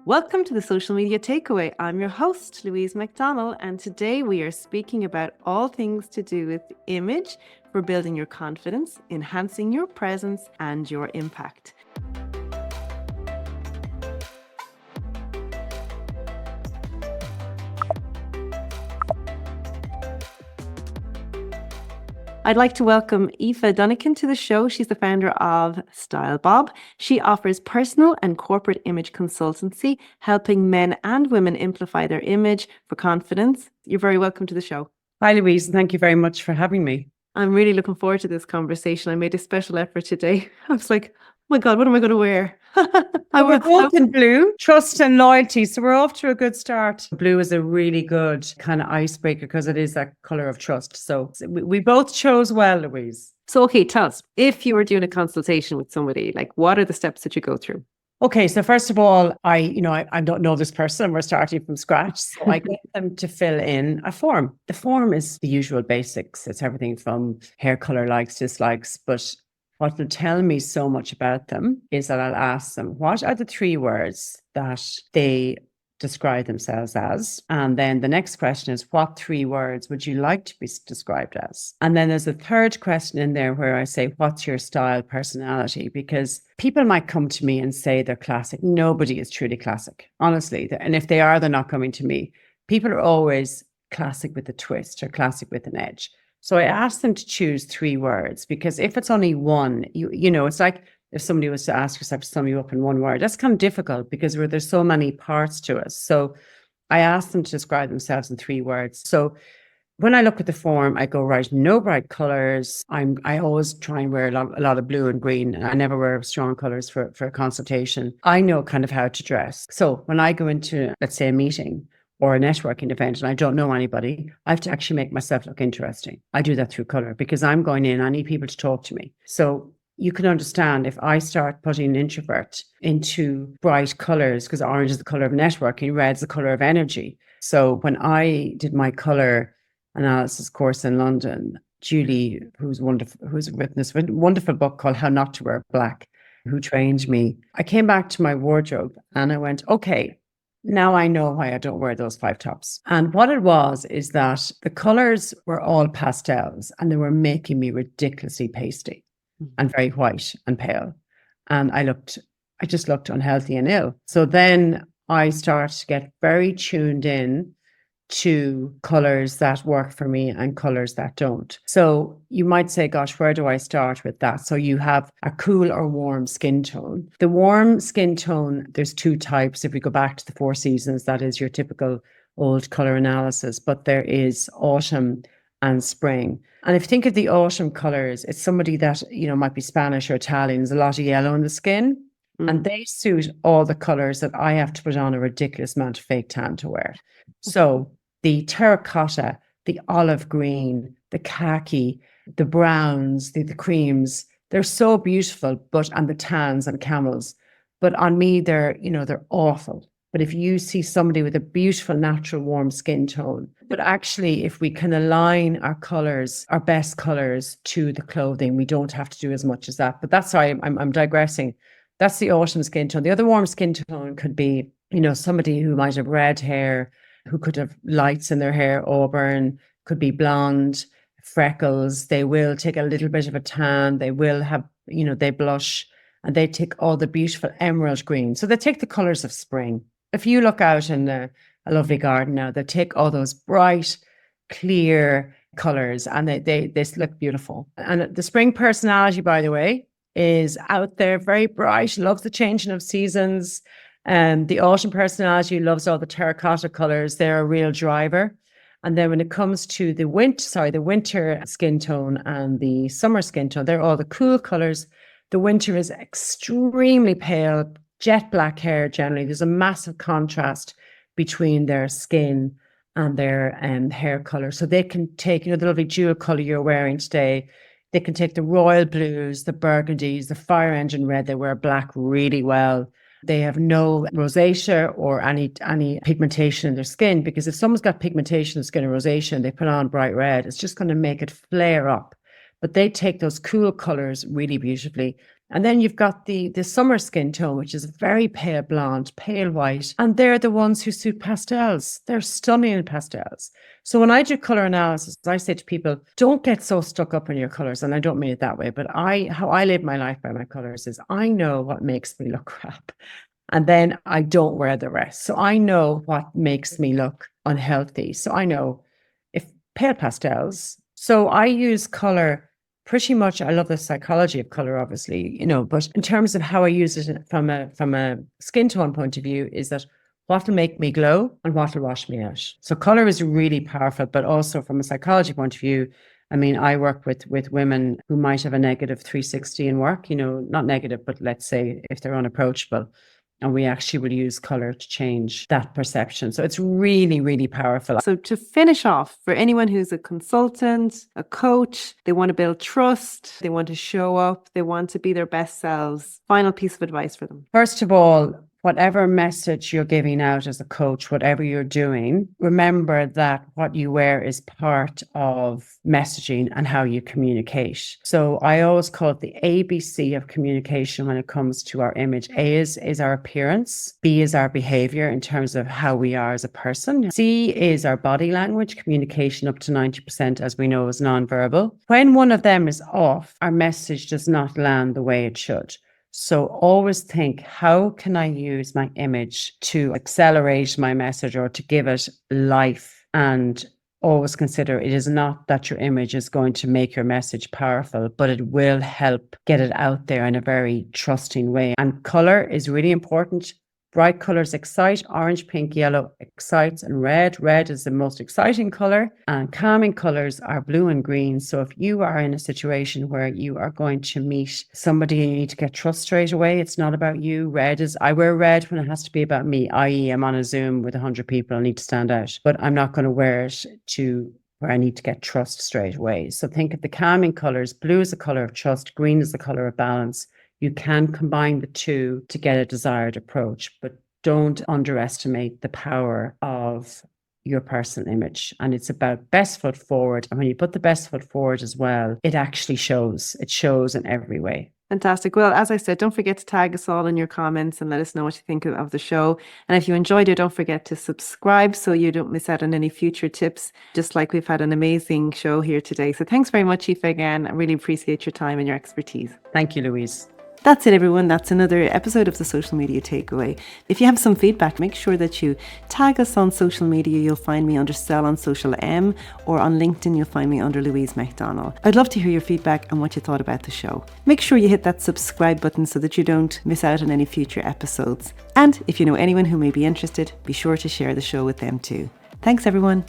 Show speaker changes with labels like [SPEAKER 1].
[SPEAKER 1] Welcome to the Social Media Takeaway. I'm your host, Louise McDonnell, and today we are speaking about all things to do with image for building your confidence, enhancing your presence, and your impact. I'd like to welcome Aoife Dunican to the show. She's the founder of StyleBob. She offers personal and corporate image consultancy, helping men and women amplify their image for confidence. You're very welcome to the show.
[SPEAKER 2] Hi, Louise, and thank you very much for having me.
[SPEAKER 1] I'm really looking forward to this conversation. I made a special effort today. I was like, oh my God, what am I going to wear?
[SPEAKER 2] We're both in blue, trust and loyalty. So we're off to a good start. Blue is a really good kind of icebreaker because it is that color of trust. So we both chose well, Louise.
[SPEAKER 1] So, okay, tell us, if you were doing a consultation with somebody, like what are the steps that you go through?
[SPEAKER 2] Okay, so first of all, I don't know this person. We're starting from scratch. So I get them to fill in a form. The form is the usual basics. It's everything from hair color, likes, dislikes. But what will tell me so much about them is that I'll ask them, what are the 3 words that they describe themselves as? And then the next question is, what 3 words would you like to be described as? And then there's a third question in there where I say, what's your style, personality? Because people might come to me and say they're classic. Nobody is truly classic, honestly. And if they are, they're not coming to me. People are always classic with a twist or classic with an edge. So I asked them to choose 3 words, because if it's only one, you know, it's like if somebody was to ask yourself to sum you up in 1 word, that's kind of difficult because there's so many parts to us. So I asked them to describe themselves in 3 words. So when I look at the form, I go, right, no bright colors. I always try and wear a lot of blue and green. I never wear strong colors for a consultation. I know kind of how to dress. So when I go into, let's say, a meeting or a networking event and I don't know anybody, I have to actually make myself look interesting. I do that through color because I'm going in, I need people to talk to me. So you can understand if I start putting an introvert into bright colors, because orange is the color of networking, red is the color of energy. So when I did my color analysis course in London, Julie, who's wonderful, who's written this wonderful book called How Not to Wear Black, who trained me, I came back to my wardrobe and I went, okay, now I know why I don't wear those 5 tops. And what it was is that the colors were all pastels and they were making me ridiculously pasty and very white and pale. And I just looked unhealthy and ill. So then I started to get very tuned in to colors that work for me and colors that don't. So you might say, gosh, where do I start with that? So you have a cool or warm skin tone. The warm skin tone, there's 2 types. If we go back to the 4 seasons, that is your typical old color analysis, but there is autumn and spring. And if you think of the autumn colors, it's somebody that, you know, might be Spanish or Italian. There's a lot of yellow in the skin. And they suit all the colors that I have to put on a ridiculous amount of fake tan to wear. So the terracotta, the olive green, the khaki, the browns, the creams, they're so beautiful, and the tans and camels. But on me, they're awful. But if you see somebody with a beautiful, natural, warm skin tone, but actually, if we can align our colors, our best colors to the clothing, we don't have to do as much as that. But that's why I'm digressing. That's the autumn skin tone. The other warm skin tone could be, you know, somebody who might have red hair, who could have lights in their hair, auburn, could be blonde, freckles. They will take a little bit of a tan. They will have, you know, they blush and they take all the beautiful emerald green. So they take the colors of spring. If you look out in a lovely garden now, they take all those bright, clear colors and they look beautiful. And the spring personality, by the way, is out there, very bright, loves the changing of seasons. The autumn personality loves all the terracotta colors. They're a real driver. And then when it comes to the winter skin tone and the summer skin tone, they're all the cool colors. The winter is extremely pale, jet black hair generally. There's a massive contrast between their skin and their hair color. So they can take, you know, the lovely jewel color you're wearing today. They can take the royal blues, the burgundies, the fire engine red. They wear black really well. They have no rosacea or any pigmentation in their skin, because if someone's got pigmentation in skin or rosacea and they put on bright red, it's just going to make it flare up. But they take those cool colors really beautifully. And then you've got the summer skin tone, which is very pale blonde, pale white. And they're the ones who suit pastels. They're stunning in pastels. So when I do color analysis, I say to people, don't get so stuck up in your colors. And I don't mean it that way, but how I live my life by my colors is I know what makes me look crap. And then I don't wear the rest. So I know what makes me look unhealthy. So I know if pale pastels. So I use color pretty much. I love the psychology of color, obviously, but in terms of how I use it from a skin tone point of view, is that what will make me glow and what will wash me out. So color is really powerful, but also from a psychology point of view, I mean, I work with women who might have a negative 360 in work, not negative, but let's say if they're unapproachable. And we actually will use color to change that perception. So it's really, really powerful.
[SPEAKER 1] So to finish off, for anyone who's a consultant, a coach, they want to build trust, they want to show up, they want to be their best selves, final piece of advice for them.
[SPEAKER 2] First of all, whatever message you're giving out as a coach, whatever you're doing, remember that what you wear is part of messaging and how you communicate. So I always call it the ABC of communication when it comes to our image. A is our appearance. B is our behavior in terms of how we are as a person. C is our body language. Communication up to 90%, as we know, is nonverbal. When one of them is off, our message does not land the way it should. So always think, how can I use my image to accelerate my message or to give it life? And always consider it is not that your image is going to make your message powerful, but it will help get it out there in a very trusting way. And color is really important. Bright colors excite. Orange, pink, yellow excites, and red. Red is the most exciting color. And calming colors are blue and green. So if you are in a situation where you are going to meet somebody and you need to get trust straight away, it's not about you. I wear red when it has to be about me, i.e. I'm on a Zoom with 100 people, I need to stand out. But I'm not going to wear it to where I need to get trust straight away. So think of the calming colors. Blue is the color of trust. Green is the color of balance. You can combine the two to get a desired approach, but don't underestimate the power of your personal image. And it's about best foot forward. And when you put the best foot forward as well, it actually shows. It shows in every way.
[SPEAKER 1] Fantastic. Well, as I said, don't forget to tag us all in your comments and let us know what you think of the show. And if you enjoyed it, don't forget to subscribe so you don't miss out on any future tips, just like we've had an amazing show here today. So thanks very much, Aoife, again. I really appreciate your time and your expertise.
[SPEAKER 2] Thank you, Louise.
[SPEAKER 1] That's it, everyone. That's another episode of the Social Media Takeaway. If you have some feedback, make sure that you tag us on social media. You'll find me under Stell on Social M, or on LinkedIn, you'll find me under Louise McDonnell. I'd love to hear your feedback and what you thought about the show. Make sure you hit that subscribe button so that you don't miss out on any future episodes. And if you know anyone who may be interested, be sure to share the show with them too. Thanks, everyone.